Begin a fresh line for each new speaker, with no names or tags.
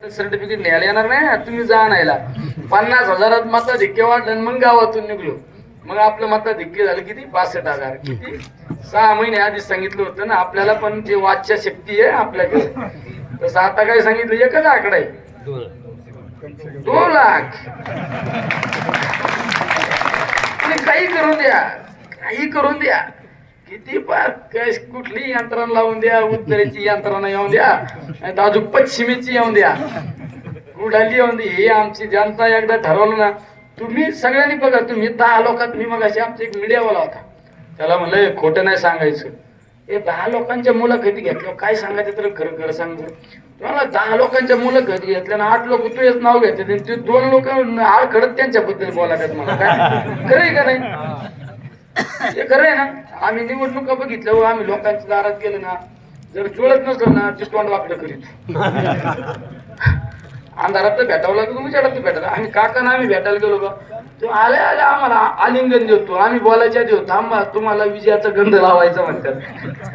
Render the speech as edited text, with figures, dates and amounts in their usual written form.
Certificate न्यायला येणार नाही, तुम्ही जा आणायला. 50,000 मताधिक्य वाढलं मग गावातून निघलो. मग आपलं मताधिक्य झालं किती? 65,000. किती? 6 महिने आधी सांगितलं होतं ना आपल्याला, पण ते वाच्य शक्ती आहे आपल्याकडे. तसं आता काय सांगितलं? एकच आकडा आहे, 2 लाख. काही करून द्या, काही करून द्या, किती पार कुठली यंत्रणा लावून द्या, उत्तरेची यंत्रणा येऊन द्या, नाही अजून पश्चिमेची येऊन द्या, कुडाली येऊन दे. हे आमची जनता एकदा ठरवलं ना. तुम्ही सगळ्यांनी बघा, तुम्ही 10 लोकात, मी मग अशी आमचा एक मीडियावाला होता, त्याला म्हणलं खोटं नाही सांगायचं. हे 10 लोकांच्या मुलाखती घेतल्या, काय सांगायचं तर खरं खरं सांगतो. तुम्हाला 10 लोकांच्या मुलाखती घेतल्या ना, 8 लोक तुझेच नाव घेतले, ते 2 लोक आळखडत त्यांच्याबद्दल बोलायचं. मला काय खरं आहे का नाही? हे खरं आहे ना. आम्ही निवडणुका बघितल्या, आम्ही लोकांच्या दारात गेलो ना, जर जुळत नसलं ना ते तोंड वाकडं करीत. अंधारात भेटावं लागतं, उजेडात भेटायला. आम्ही काकांना आम्ही भेटायला गेलो का, तो आले आले आम्हाला आलिंगन देतो, आम्ही बोलायच्या देऊ, थांबा तुम्हाला विजयाचा गंध लावायचा म्हणतात.